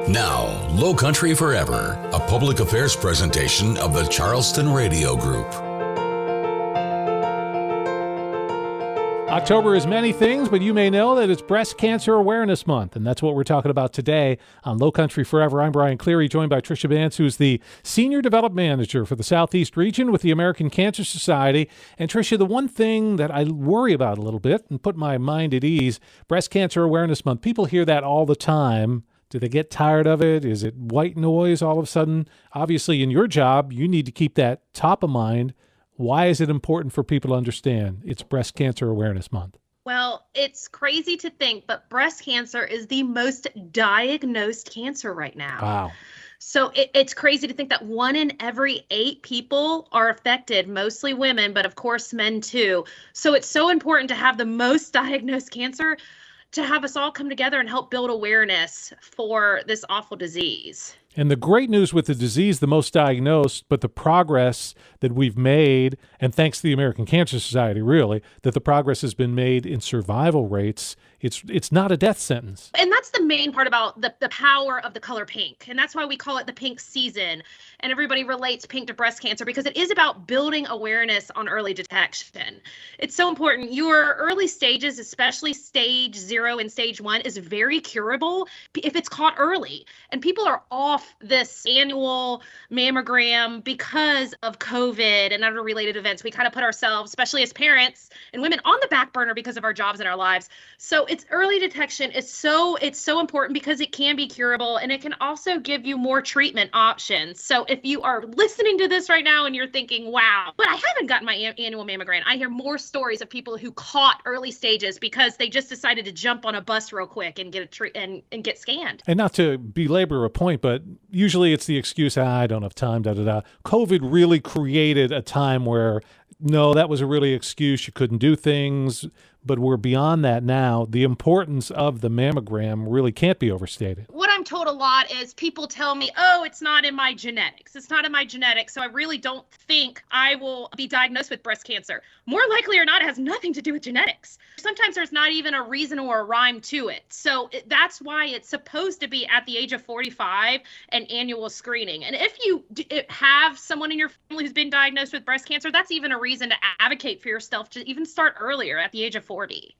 Now, Lowcountry Forever, a public affairs presentation of the Charleston Radio Group. October is many things, but you may know that it's Breast Cancer Awareness Month, and that's what we're talking about today on Lowcountry Forever. I'm Brian Cleary, joined by Trisha Bantz, who's the Senior Development Manager for the Southeast region with the American Cancer Society. And Trisha, the one thing that I worry about a little bit and put my mind at ease, Breast Cancer Awareness Month, people hear that all the time. Do they get tired of it? Is it white noise all of a sudden? Obviously, in your job, you need to keep that top of mind. Why is it important for people to understand it's Breast Cancer Awareness Month? Well, it's crazy to think, but breast cancer is the most diagnosed cancer right now. Wow. So it's crazy to think that 1 in every 8 people are affected, mostly women, but of course men too. So it's so important to have the most diagnosed cancer, to have us all come together and help build awareness for this awful disease. And the great news with the disease, the most diagnosed, but the progress that we've made, and thanks to the American Cancer Society, really, that the progress has been made in survival rates. It's not a death sentence. And that's the main part about the power of the color pink. And that's why we call it the pink season. And everybody relates pink to breast cancer because it is about building awareness on early detection. It's so important. Your early stages, especially stage 0 and stage 1, is very curable if it's caught early. And people are off this annual mammogram because of COVID and other related events. We kind of put ourselves, especially as parents and women, on the back burner because of our jobs and our lives. So it's early detection is so important because it can be curable, and it can also give you more treatment options. So if you are listening to this right now and you're thinking, wow, but I haven't gotten my annual mammogram, I hear more stories of people who caught early stages because they just decided to jump on a bus real quick and get and get scanned. And not to belabor a point, but usually it's the excuse, I don't have time, COVID really created a time where, no, that was a really excuse. You couldn't do things, but we're beyond that now. The importance of the mammogram really can't be overstated. What I'm told a lot is people tell me, oh, it's not in my genetics. It's not in my genetics, so I really don't think I will be diagnosed with breast cancer. More likely or not, it has nothing to do with genetics. Sometimes there's not even a reason or a rhyme to it. So that's why it's supposed to be at the age of 45 an annual screening. And if you have someone in your family who's been diagnosed with breast cancer, that's even a reason to advocate for yourself to even start earlier at the age of 40.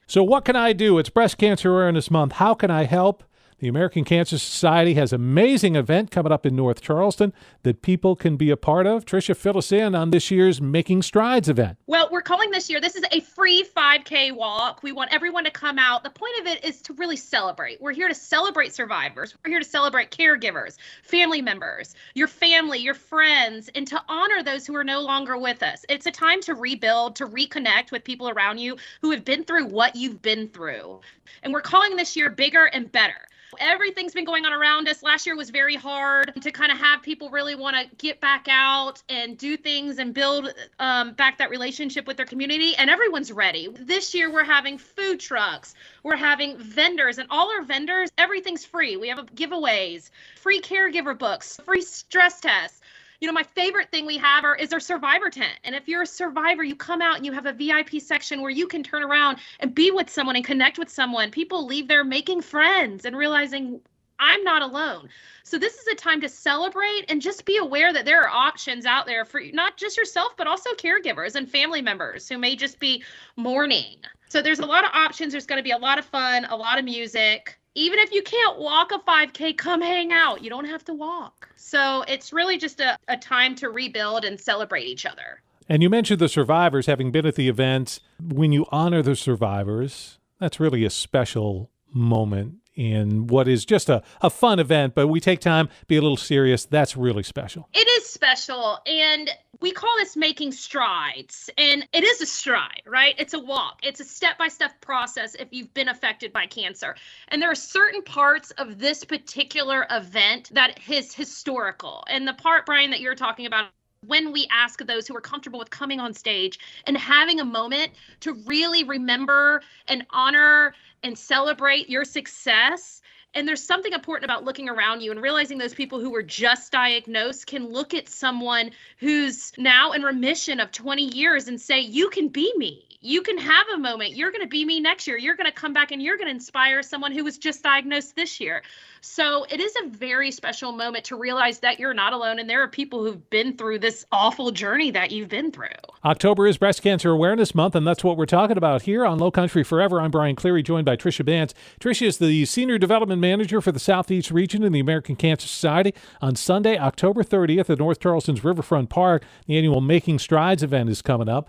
So what can I do? It's Breast Cancer Awareness Month. How can I help? The American Cancer Society has an amazing event coming up in North Charleston that people can be a part of. Trisha, fill us in on this year's Making Strides event. Well, we're calling this year, this is a free 5K walk. We want everyone to come out. The point of it is to really celebrate. We're here to celebrate survivors. We're here to celebrate caregivers, family members, your family, your friends, and to honor those who are no longer with us. It's a time to rebuild, to reconnect with people around you who have been through what you've been through. And we're calling this year Bigger and Better. Everything's been going on around us. Last year was very hard to kind of have people really want to get back out and do things and build back that relationship with their community, and everyone's ready. This year we're having food trucks, we're having vendors, and all our vendors, everything's free. We have giveaways, free caregiver books, free stress tests. You know, my favorite thing we have is our survivor tent. And if you're a survivor, you come out and you have a VIP section where you can turn around and be with someone and connect with someone. People leave there making friends and realizing I'm not alone. So this is a time to celebrate and just be aware that there are options out there for not just yourself, but also caregivers and family members who may just be mourning. So there's a lot of options. There's going to be a lot of fun, a lot of music. Even if you can't walk a 5K, come hang out. You don't have to walk. So it's really just a time to rebuild and celebrate each other. And you mentioned the survivors having been at the event. When you honor the survivors, that's really a special moment in what is just a fun event, but we take time, be a little serious. That's really special. It is special. And we call this Making Strides. And it is a stride, right? It's a walk. It's a step-by-step process if you've been affected by cancer. And there are certain parts of this particular event that is historical. And the part, Brian, that you're talking about, when we ask those who are comfortable with coming on stage and having a moment to really remember and honor and celebrate your success And there's something important about looking around you and realizing those people who were just diagnosed can look at someone who's now in remission of 20 years and say, you can be me. You can have a moment. You're going to be me next year. You're going to come back and you're going to inspire someone who was just diagnosed this year. So it is a very special moment to realize that you're not alone and there are people who've been through this awful journey that you've been through. October is Breast Cancer Awareness Month, and that's what we're talking about here on Lowcountry Forever. I'm Brian Cleary, joined by Trisha Bantz. Trisha is the Senior Development Manager for the Southeast region in the American Cancer Society. On Sunday, October 30th at North Charleston's Riverfront Park, the annual Making Strides event is coming up.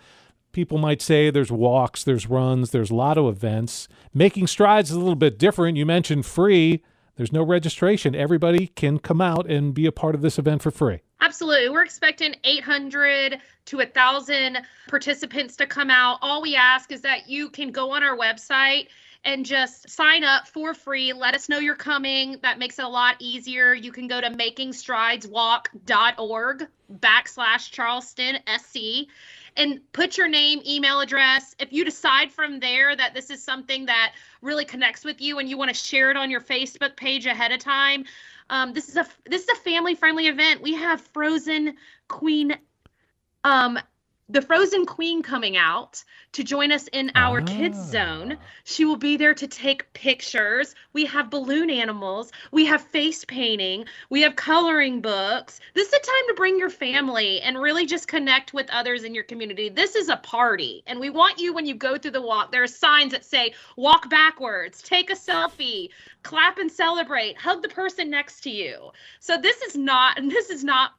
People might say there's walks, there's runs, there's a lot of events. Making Strides is a little bit different. You mentioned free. There's no registration. Everybody can come out and be a part of this event for free. Absolutely. We're expecting 800 to 1,000 participants to come out. All we ask is that you can go on our website and just sign up for free. Let us know you're coming. That makes it a lot easier. You can go to makingstrideswalk.org/Charleston SC and put your name, email address. If you decide from there that this is something that really connects with you and you want to share it on your Facebook page ahead of time, this is a family-friendly event. We have the Frozen Queen coming out to join us in our kids zone. She will be there to take pictures. We have balloon animals. We have face painting. We have coloring books. This is a time to bring your family and really just connect with others in your community. This is a party. And we want you, when you go through the walk, there are signs that say, walk backwards, take a selfie, clap and celebrate, hug the person next to you. So this is not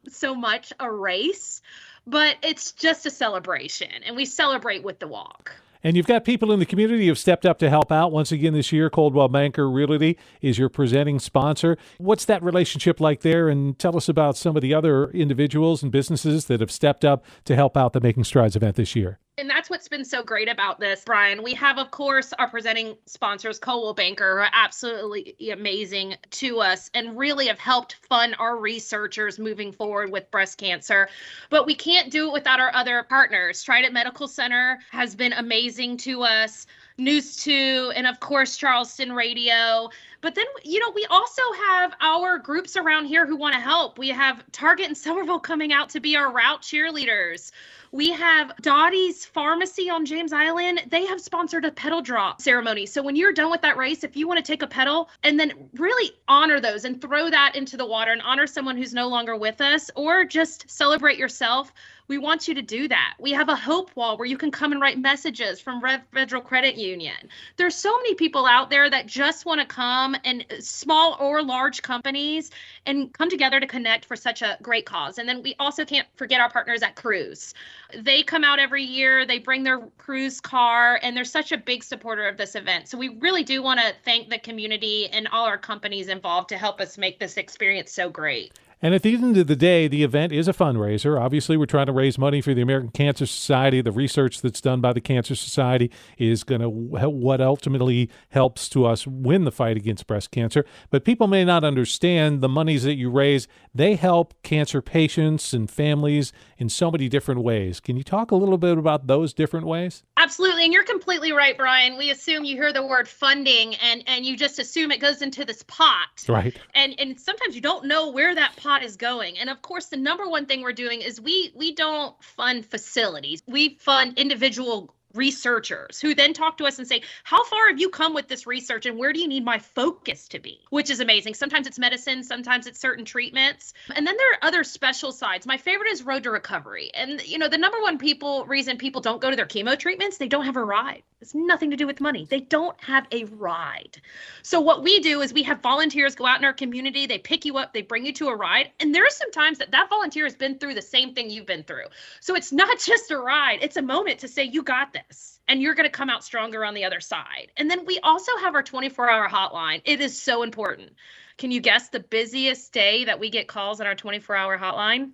so much a race, but it's just a celebration, and we celebrate with the walk. And you've got people in the community who have stepped up to help out. Once again this year, Coldwell Banker Realty is your presenting sponsor. What's that relationship like there? And tell us about some of the other individuals and businesses that have stepped up to help out the Making Strides event this year. And that's what's been so great about this, Brian. We have, of course, our presenting sponsors, Coldwell Banker, who are absolutely amazing to us and really have helped fund our researchers moving forward with breast cancer. But we can't do it without our other partners. Trident Medical Center has been amazing to us. News 2, and of course, Charleston Radio. But then, we also have our groups around here who want to help. We have Target and Somerville coming out to be our route cheerleaders. We have Dottie's Pharmacy on James Island. They have sponsored a pedal drop ceremony. So when you're done with that race, if you want to take a pedal and then really honor those and throw that into the water and honor someone who's no longer with us, or just celebrate yourself, we want you to do that. We have a hope wall where you can come and write messages from Federal Credit Union. There's so many people out there that just want to come, and small or large companies, and come together to connect for such a great cause. And then we also can't forget our partners at Cruise. They come out every year, they bring their cruise car, and they're such a big supporter of this event. So we really do want to thank the community and all our companies involved to help us make this experience so great. And at the end of the day, the event is a fundraiser. Obviously, we're trying to raise money for the American Cancer Society. The research that's done by the Cancer Society is going to what ultimately helps to us win the fight against breast cancer. But people may not understand the monies that you raise. They help cancer patients and families in so many different ways. Can you talk a little bit about those different ways? Absolutely. And you're completely right, Brian. We assume you hear the word funding and you just assume it goes into this pot. Right. And sometimes you don't know where that pot is going. And of course, the number one thing we're doing is we don't fund facilities. We fund individual researchers who then talk to us and say, how far have you come with this research and where do you need my focus to be? Which is amazing. Sometimes it's medicine, sometimes it's certain treatments. And then there are other special sides. My favorite is Road to Recovery. And the number one reason people don't go to their chemo treatments, they don't have a ride. It's nothing to do with money. They don't have a ride. So what we do is we have volunteers go out in our community, they pick you up, they bring you to a ride. And there are some times that volunteer has been through the same thing you've been through. So it's not just a ride, it's a moment to say, you got this. And you're going to come out stronger on the other side. And then we also have our 24-hour hotline. It is so important. Can you guess the busiest day that we get calls on our 24-hour hotline?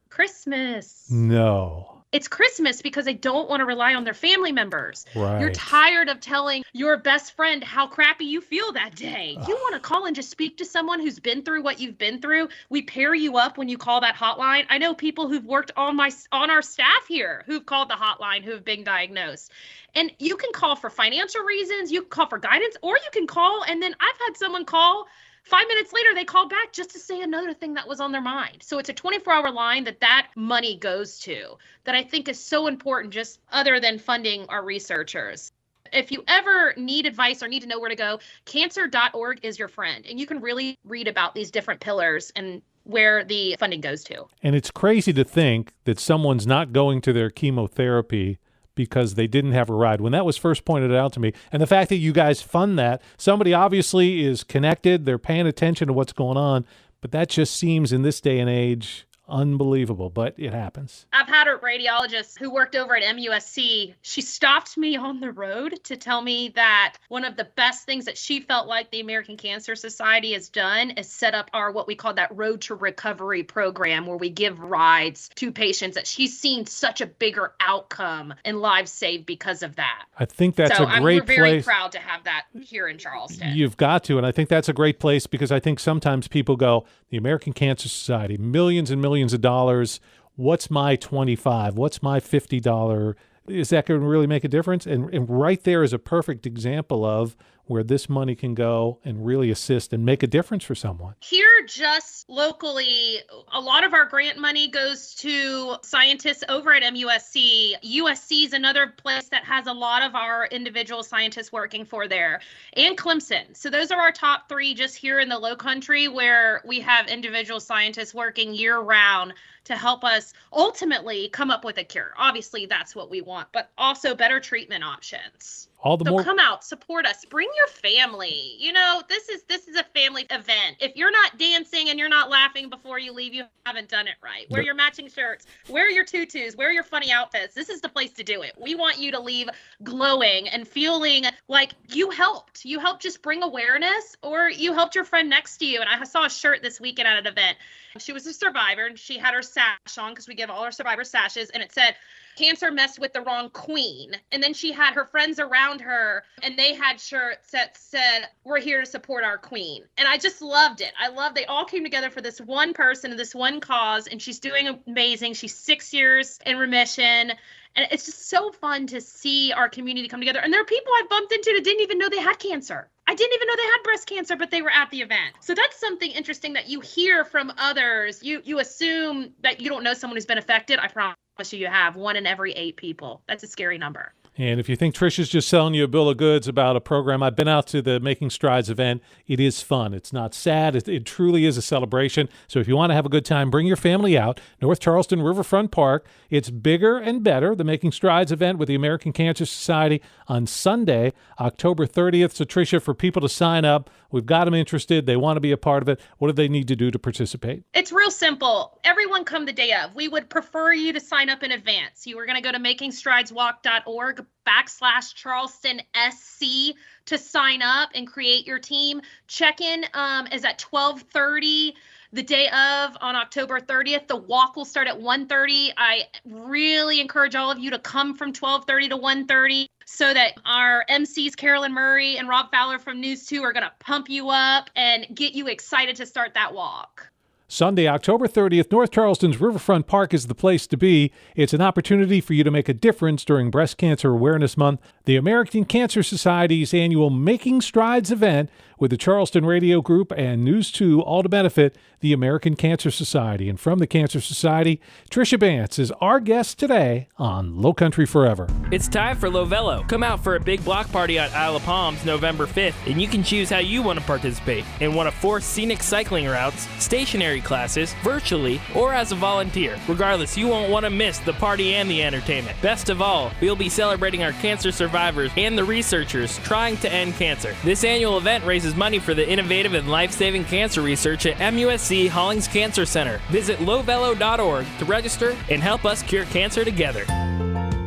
Christmas. No. It's Christmas because they don't want to rely on their family members. Right. You're tired of telling your best friend how crappy you feel that day. You want to call and just speak to someone who's been through what you've been through. We pair you up when you call that hotline. I know people who've worked on our staff here who've called the hotline who have been diagnosed. And you can call for financial reasons, you can call for guidance, or you can call, and then I've had someone call 5 minutes later, they call back just to say another thing that was on their mind. So it's a 24-hour line that money goes to that I think is so important, just other than funding our researchers. If you ever need advice or need to know where to go, cancer.org is your friend. And you can really read about these different pillars and where the funding goes to. And it's crazy to think that someone's not going to their chemotherapy because they didn't have a ride. When that was first pointed out to me, and the fact that you guys fund that, somebody obviously is connected, they're paying attention to what's going on, but that just seems in this day and age unbelievable, but it happens. I've had a radiologist who worked over at MUSC. She stopped me on the road to tell me that one of the best things that she felt like the American Cancer Society has done is set up our, what we call that Road to Recovery program, where we give rides to patients that she's seen such a bigger outcome and lives saved because of that. I think that's a great place. We're very proud to have that here in Charleston. You've got to, and I think that's a great place because I think sometimes people go, the American Cancer Society, millions and millions of dollars. What's my $25? What's my $50? Is that going to really make a difference? And right there is a perfect example of where this money can go and really assist and make a difference for someone. Here, just locally, a lot of our grant money goes to scientists over at MUSC. USC is another place that has a lot of our individual scientists working for there, and Clemson. So those are our top three just here in the Lowcountry, where we have individual scientists working year round to help us ultimately come up with a cure. Obviously, that's what we want, but also better treatment options. All the more come out, support us, bring your family. You know, this is a family event. If you're not dancing and you're not laughing before you leave, you haven't done it right. Wear your matching shirts, wear your tutus, wear your funny outfits. This is the place to do it. We want you to leave glowing and feeling like you helped. You helped just bring awareness, or you helped your friend next to you. And I saw a shirt this weekend at an event. She was a survivor, and she had her sash on because we give all our survivors sashes, and it said, "Cancer messed with the wrong queen." And then she had her friends around her, and they had shirts that said, "We're here to support our queen." And I just loved it. They all came together for this one person and this one cause, and she's doing amazing. She's 6 years in remission. And it's just so fun to see our community come together. And there are people I bumped into that didn't even know they had cancer. I didn't even know they had breast cancer, but they were at the event. So that's something interesting that you hear from others. You assume that you don't know someone who's been affected. I promise you have. 1 in every 8 people. That's a scary number. And if you think Trisha's just selling you a bill of goods about a program, I've been out to the Making Strides event. It is fun. It's not sad. It truly is a celebration. So if you want to have a good time, bring your family out. North Charleston Riverfront Park. It's bigger and better. The Making Strides event with the American Cancer Society on Sunday, October 30th. So Trisha, for people to sign up, we've got them interested. They want to be a part of it. What do they need to do to participate? It's real simple. Everyone come the day of. We would prefer you to sign up in advance. You are going to go to makingstrideswalk.org/Charleston SC to sign up and create your team. Check-in is at 12:30 the day of on October 30th. The walk will start at 1:30. I really encourage all of you to come from 12:30 to 1:30 so that our MCs, Carolyn Murray and Rob Fowler from News 2, are going to pump you up and get you excited to start that walk. Sunday, October 30th, North Charleston's Riverfront Park is the place to be. It's an opportunity for you to make a difference during Breast Cancer Awareness Month. The American Cancer Society's annual Making Strides event with the Charleston Radio Group and News 2, all to benefit the American Cancer Society. And from the Cancer Society, Trisha Bantz is our guest today on Lowcountry Forever. It's time for Lovello. Come out for a big block party on Isle of Palms November 5th, and you can choose how you want to participate in one of 4 scenic cycling routes, stationary classes, virtually, or as a volunteer. Regardless, you won't want to miss the party and the entertainment. Best of all, we'll be celebrating our cancer survivors and the researchers trying to end cancer. This annual event raises money for the innovative and life-saving cancer research at MUSC Hollings Cancer Center. Visit lovello.org to register and help us cure cancer together.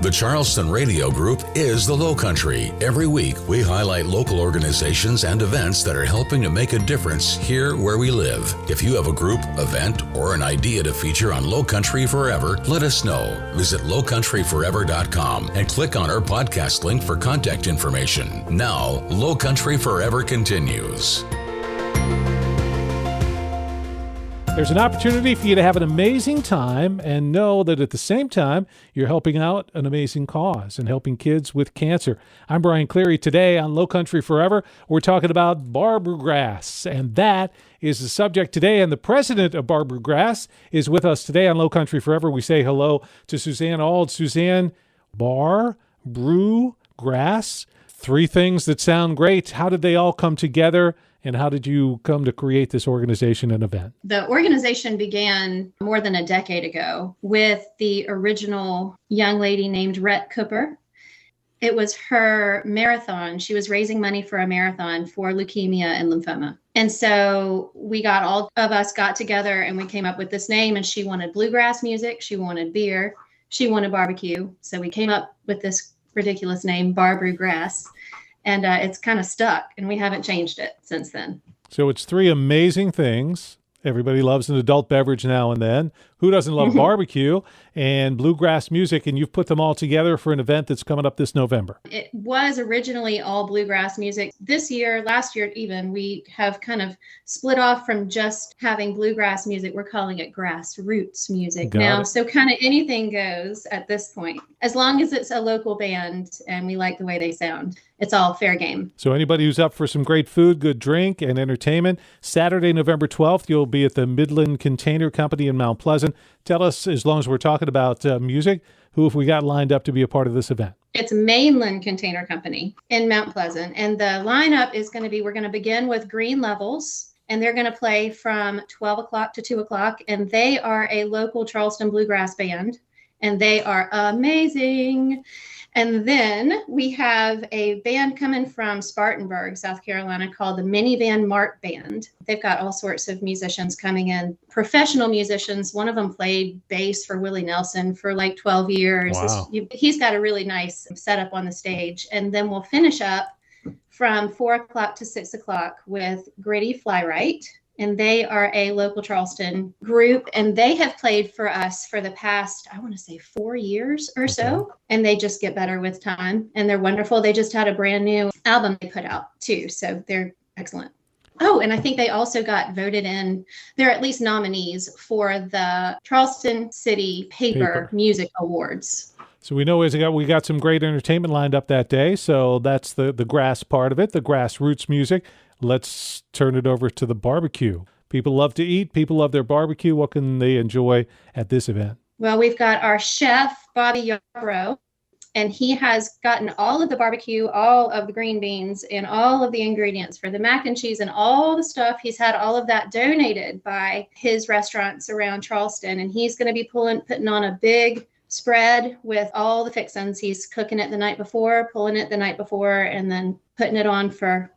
The Charleston Radio Group is the Lowcountry. Every week, we highlight local organizations and events that are helping to make a difference here where we live. If you have a group, event, or an idea to feature on Lowcountry Forever, let us know. Visit lowcountryforever.com and click on our podcast link for contact information. Now, Lowcountry Forever continues. There's an opportunity for you to have an amazing time and know that at the same time, you're helping out an amazing cause and helping kids with cancer. I'm Brian Cleary. Today on Lowcountry Forever, we're talking about BarBrewGrass, and that is the subject today. And the president of BarBrewGrass is with us today on Lowcountry Forever. We say hello to Suzanne Auld. Suzanne, BarBrewGrass, three things that sound great. How did they all come together? And how did you come to create this organization and event? The organization began more than a decade ago with the original young lady named Rhett Cooper. It was her marathon. She was raising money for a marathon for leukemia and lymphoma. And so all of us got together and we came up with this name, and she wanted bluegrass music. She wanted beer. She wanted barbecue. So we came up with this ridiculous name, BarBrewGrass. And it's kind of stuck, and we haven't changed it since then. So it's three amazing things. Everybody loves an adult beverage now and then. Who doesn't love barbecue and bluegrass music? And you've put them all together for an event that's coming up this November. It was originally all bluegrass music. This year, last year even, we have kind of split off from just having bluegrass music. We're calling it grassroots music now. So kind of anything goes at this point. As long as it's a local band and we like the way they sound, it's all fair game. So anybody who's up for some great food, good drink, and entertainment, Saturday, November 12th, you'll be at the Midland Container Company in Mount Pleasant. Tell us, as long as we're talking about music, who have we got lined up to be a part of this event? It's Mainland Container Company in Mount Pleasant. And the lineup is going to be, we're going to begin with Green Levels, and they're going to play from 12 o'clock to 2 o'clock. And they are a local Charleston bluegrass band, and they are amazing. And then we have a band coming from Spartanburg, South Carolina, called the Minivan Mart Band. They've got all sorts of musicians coming in, professional musicians. One of them played bass for Willie Nelson for like 12 years. Wow. He's got a really nice setup on the stage. And then we'll finish up from 4 o'clock to 6 o'clock with Gritty Flywright. And they are a local Charleston group, and they have played for us for the past, I want to say 4 years or so. And they just get better with time, and they're wonderful. They just had a brand new album they put out too. So they're excellent. Oh, and I think they also got voted in. They're at least nominees for the Charleston City Paper Music Awards. So we know we got some great entertainment lined up that day. So that's the grass part of it, the grassroots music. Let's turn it over to the barbecue. People love to eat. People love their barbecue. What can they enjoy at this event? Well, we've got our chef, Bobby Yarbrough, and he has gotten all of the barbecue, all of the green beans, and all of the ingredients for the mac and cheese and all the stuff. He's had all of that donated by his restaurants around Charleston, and he's going to be putting on a big spread with all the fixins. He's cooking it the night before, pulling it the night before, and then putting it on for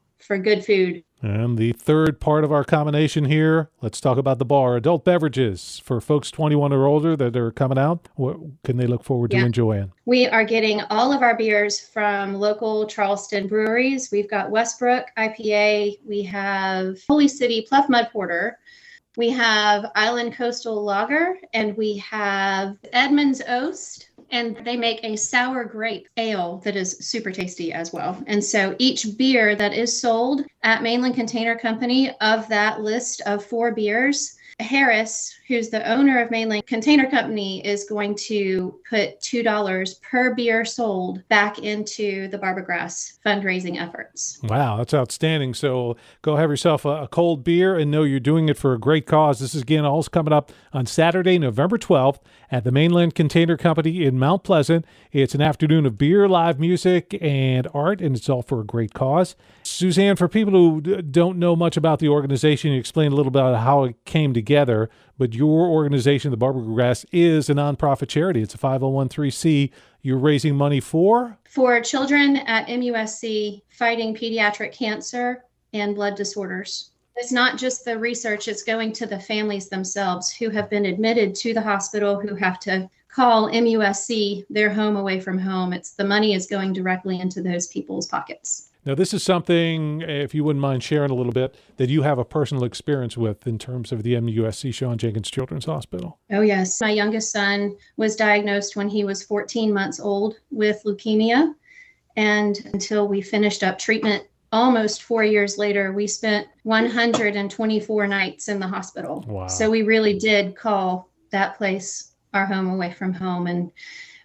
good food. And the third part of our combination here, let's talk about the bar. Adult beverages for folks 21 or older that are coming out. What can they look forward to enjoying? We are getting all of our beers from local Charleston breweries. We've got Westbrook IPA. We have Holy City Pluff Mud Porter. We have Island Coastal Lager, and we have Edmonds Oast. And they make a sour grape ale that is super tasty as well. And so each beer that is sold at Mainland Container Company, of that list of 4 beers, Harris, who's the owner of Mainland Container Company, is going to put $2 per beer sold back into the BarBrewGrass fundraising efforts. Wow, that's outstanding. So go have yourself a cold beer and know you're doing it for a great cause. This is, again, all's coming up on Saturday, November 12th at the Mainland Container Company in Mount Pleasant. It's an afternoon of beer, live music, and art, and it's all for a great cause. Suzanne, for people who don't know much about the organization, you explain a little bit about how it came together, but your organization, the BarBrewGrass, is a nonprofit charity. It's a 501(c)(3). You're raising money for children at MUSC fighting pediatric cancer and blood disorders. It's not just the research, it's going to the families themselves who have been admitted to the hospital, who have to call MUSC their home away from home. The money is going directly into those people's pockets. Now, this is something, if you wouldn't mind sharing a little bit, that you have a personal experience with in terms of the MUSC Shawn Jenkins Children's Hospital. Oh, yes. My youngest son was diagnosed when he was 14 months old with leukemia. And until we finished up treatment, almost 4 years later, we spent 124 nights in the hospital. Wow. So we really did call that place our home away from home. And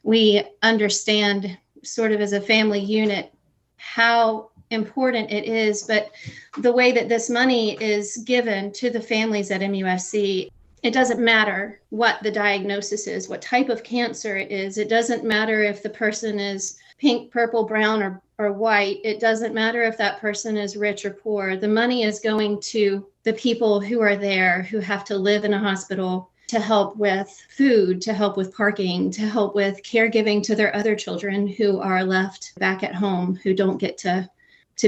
we understand sort of as a family unit how important it is, but the way that this money is given to the families at MUSC, it doesn't matter what the diagnosis is, what type of cancer it is. It doesn't matter if the person is pink, purple, brown, or white. It doesn't matter if that person is rich or poor. The money is going to the people who are there, who have to live in a hospital, to help with food, to help with parking, to help with caregiving to their other children who are left back at home, who don't get to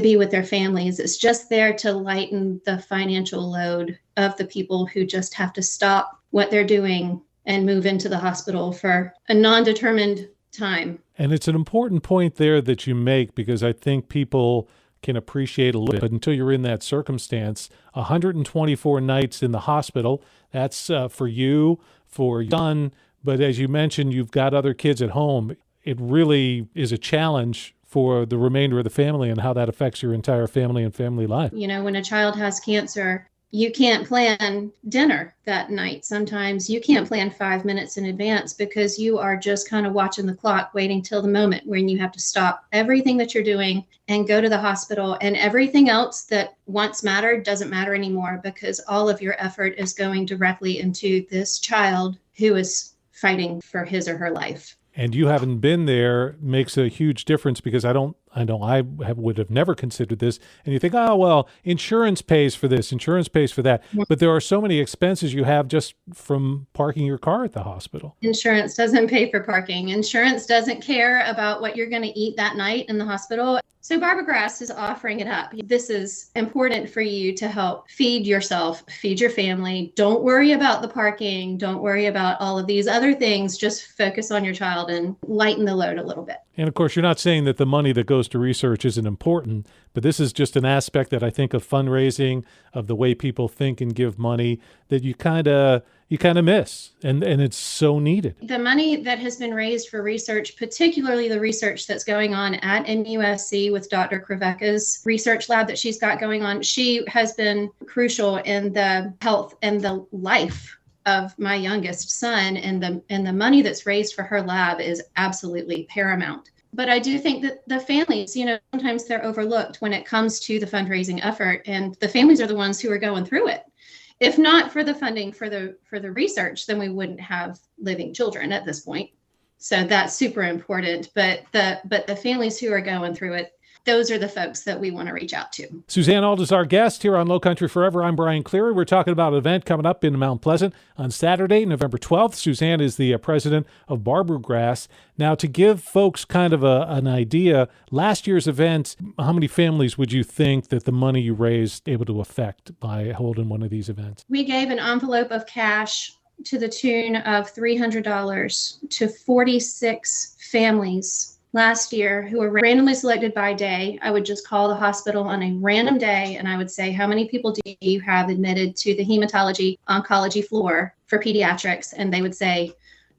be with their families. It's just there to lighten the financial load of the people who just have to stop what they're doing and move into the hospital for a non-determined time. And it's an important point there that you make, because I think people can appreciate a little bit, but until you're in that circumstance, 124 nights in the hospital, that's for you, for your son, but as you mentioned, you've got other kids at home. It really is a challenge for the remainder of the family and how that affects your entire family and family life. You know, when a child has cancer, you can't plan dinner that night. Sometimes you can't plan 5 minutes in advance because you are just kind of watching the clock, waiting till the moment when you have to stop everything that you're doing and go to the hospital, and everything else that once mattered doesn't matter anymore because all of your effort is going directly into this child who is fighting for his or her life. And you haven't been there makes a huge difference, because I would have never considered this. And you think, oh, well, insurance pays for this, insurance pays for that. Yeah. But there are so many expenses you have just from parking your car at the hospital. Insurance doesn't pay for parking. Insurance doesn't care about what you're going to eat that night in the hospital. So BarBrewGrass is offering it up. This is important for you to help feed yourself, feed your family. Don't worry about the parking. Don't worry about all of these other things. Just focus on your child and lighten the load a little bit. And of course, you're not saying that the money that goes to research isn't important, but this is just an aspect that I think of fundraising, of the way people think and give money, that you kind of miss, and it's so needed. The money that has been raised for research, particularly the research that's going on at MUSC with Dr. Krivecka's research lab that she's got going on, she has been crucial in the health and the life of my youngest son, and the money that's raised for her lab is absolutely paramount. But I do think that the families, sometimes they're overlooked when it comes to the fundraising effort, and the families are the ones who are going through it. If not for the funding for the research, then we wouldn't have living children at this point. So that's super important. But the families who are going through it, those are the folks that we want to reach out to. Suzanne Auld is our guest here on Lowcountry Forever. I'm Brian Cleary. We're talking about an event coming up in Mount Pleasant on Saturday, November 12th. Suzanne is the president of BarBrewGrass. Now, to give folks kind of an idea, last year's event, how many families would you think that the money you raised able to affect by holding one of these events? We gave an envelope of cash to the tune of $300 to 46 families last year who were randomly selected by day. I would just call the hospital on a random day and I would say, how many people do you have admitted to the hematology oncology floor for pediatrics? And they would say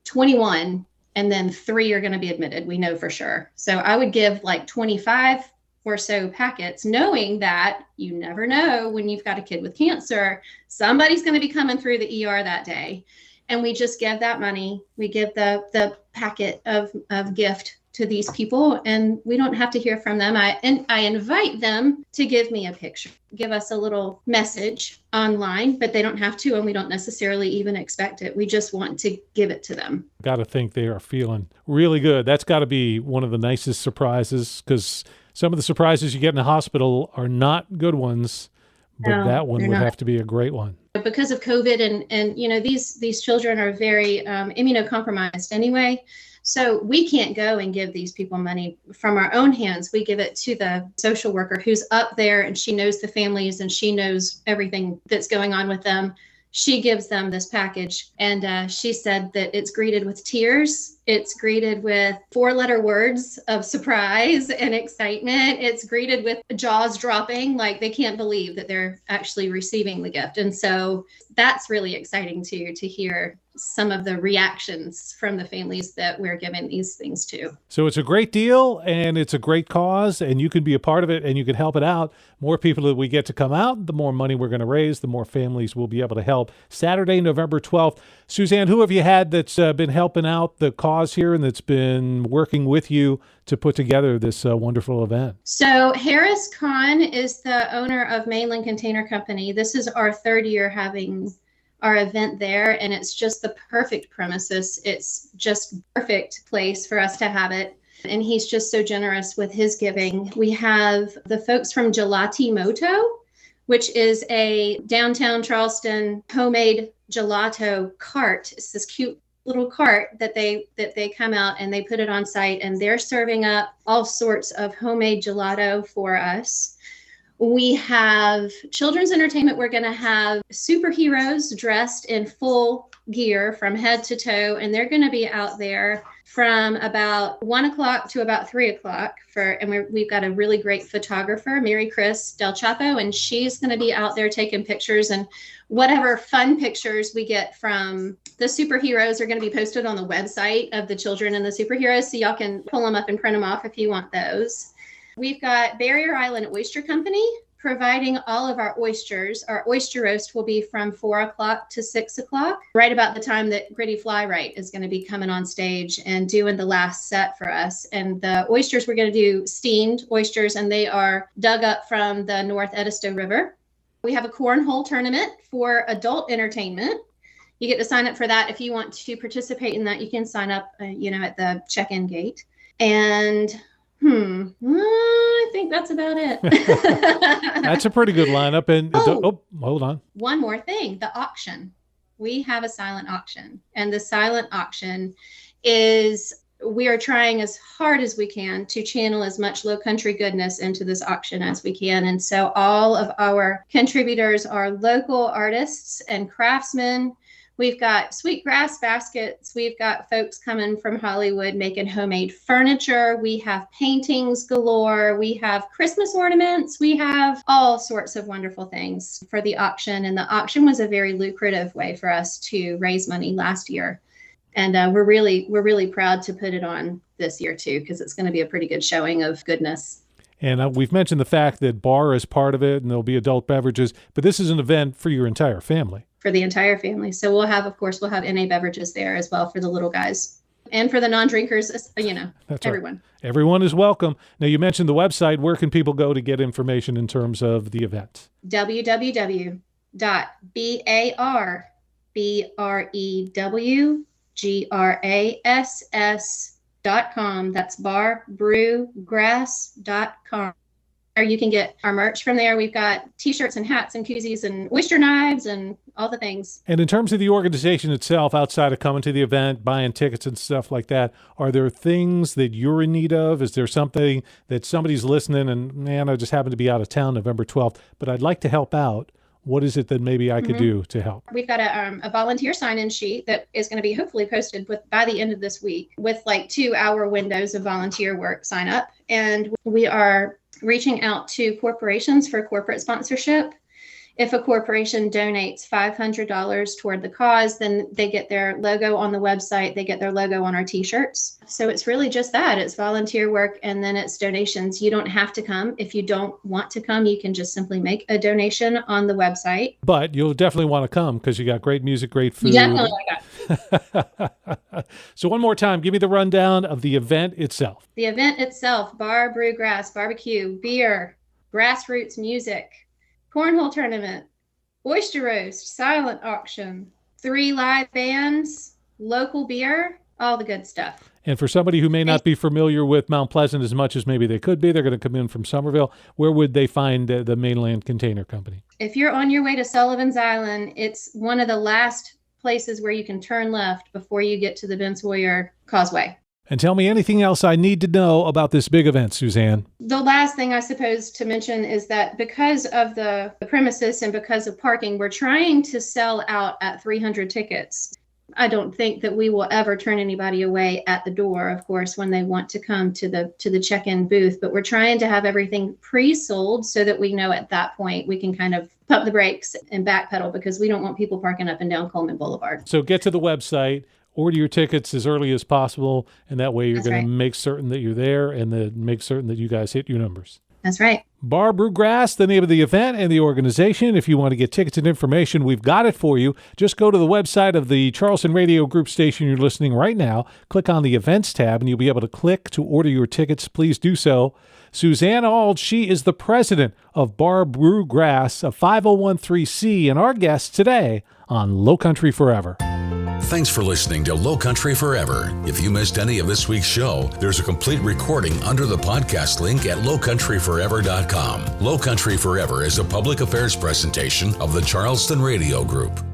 21, and then 3 are going to be admitted. We know for sure. So I would give like 25 or so packets, knowing that you never know when you've got a kid with cancer, somebody's going to be coming through the ER that day. And we just give that money. We give the packet of gift to these people, and we don't have to hear from them. I invite them to give me a picture, give us a little message online, but they don't have to, and we don't necessarily even expect it. We just want to give it to them. Got to think they are feeling really good. That's got to be one of the nicest surprises, because some of the surprises you get in the hospital are not good ones, but No, that one they're would not. have to be a great one. Because of COVID and these children are very immunocompromised anyway. So we can't go and give these people money from our own hands. We give it to the social worker who's up there, and she knows the families and she knows everything that's going on with them. she gives them this package, and she said that it's greeted with tears. It's greeted with 4-letter words of surprise and excitement. It's greeted with jaws dropping, like they can't believe that they're actually receiving the gift. And so that's really exciting too, to hear some of the reactions from the families that we're giving these things to. So it's a great deal, and it's a great cause, and you can be a part of it, and you can help it out. More people that we get to come out, the more money we're going to raise, the more families we'll be able to help. Saturday, November 12th. Suzanne, who have you had that's been helping out the cause here and that's been working with you to put together this wonderful event? So Harris Kahn is the owner of Mainland Container Company. This is our 3rd year having our event there, and it's just the perfect premises. It's just perfect place for us to have it. And he's just so generous with his giving. We have the folks from Gelati Moto, which is a downtown Charleston homemade gelato cart. It's this cute little cart that they come out and they put it on site, and they're serving up all sorts of homemade gelato for us. We have children's entertainment. We're going to have superheroes dressed in full gear from head to toe, and they're going to be out there from about 1 o'clock to about 3 o'clock. We've got a really great photographer, Mary Chris Del Chapo, and she's going to be out there taking pictures, and whatever fun pictures we get from the superheroes are going to be posted on the website of the children and the superheroes, so y'all can pull them up and print them off if you want those. We've got Barrier Island Oyster Company providing all of our oysters. Our oyster roast will be from 4 o'clock to 6 o'clock, right about the time that Gritty Fly Right is going to be coming on stage and doing the last set for us. And the oysters, we're going to do steamed oysters, and they are dug up from the North Edisto River. We have a cornhole tournament for adult entertainment. You get to sign up for that. If you want to participate in that, you can sign up, at the check-in gate. And I think that's about it. That's a pretty good lineup. And hold on. One more thing, the auction. We have a silent auction, and the silent auction is, we are trying as hard as we can to channel as much Lowcountry goodness into this auction as we can. And so all of our contributors are local artists and craftsmen. We've got sweetgrass baskets. We've got folks coming from Hollywood making homemade furniture. We have paintings galore. We have Christmas ornaments. We have all sorts of wonderful things for the auction. And the auction was a very lucrative way for us to raise money last year. And we're really proud to put it on this year too, because it's going to be a pretty good showing of goodness. And we've mentioned the fact that bar is part of it, and there'll be adult beverages, but this is an event for your entire family. For the entire family. So we'll have NA beverages there as well for the little guys. And for the non-drinkers, That's everyone. Right. Everyone is welcome. Now, you mentioned the website. Where can people go to get information in terms of the event? www.BarBrewGrass.com. That's BarBrewGrass.com. Or you can get our merch from there. We've got T-shirts and hats and koozies and oyster knives and all the things. And in terms of the organization itself, outside of coming to the event, buying tickets and stuff like that, are there things that you're in need of? Is there something that somebody's listening and, man, I just happen to be out of town November 12th, but I'd like to help out? What is it that maybe I could do to help? We've got a volunteer sign-in sheet that is going to be hopefully posted by the end of this week with like 2-hour windows of volunteer work sign up. And we are reaching out to corporations for corporate sponsorship. If a corporation donates $500 toward the cause, then they get their logo on the website. They get their logo on our T-shirts. So it's really just that. It's volunteer work, and then it's donations. You don't have to come. If you don't want to come, you can just simply make a donation on the website. But you'll definitely want to come because you got great music, great food. Definitely. So one more time, give me the rundown of the event itself. The event itself: bar, brew, grass, barbecue, beer, grassroots music, cornhole tournament, oyster roast, silent auction, 3 live bands, local beer, all the good stuff. And for somebody who may not be familiar with Mount Pleasant as much as maybe they could be, they're going to come in from Somerville. Where would they find the Mainland Container Company? If you're on your way to Sullivan's Island, it's one of the last places where you can turn left before you get to the Ben Sawyer Causeway. And tell me anything else I need to know about this big event, Suzanne. The last thing I suppose to mention is that because of the premises and because of parking, we're trying to sell out at 300 tickets. I don't think that we will ever turn anybody away at the door, of course, when they want to come to the check-in booth. But we're trying to have everything pre-sold so that we know at that point we can kind of pump the brakes and backpedal, because we don't want people parking up and down Coleman Boulevard. So get to the website, order your tickets as early as possible, and that way you're going to make certain that you're there and then make certain that you guys hit your numbers. That's right. BarBrewGrass, the name of the event and the organization. If you want to get tickets and information, we've got it for you. Just go to the website of the Charleston Radio Group station you're listening right now. Click on the events tab, and you'll be able to click to order your tickets. Please do so. Suzanne Auld, she is the president of BarBrewGrass, a 501(c), and our guest today on Lowcountry Forever. Thanks for listening to Lowcountry Forever. If you missed any of this week's show, there's a complete recording under the podcast link at lowcountryforever.com. Lowcountry Forever is a public affairs presentation of the Charleston Radio Group.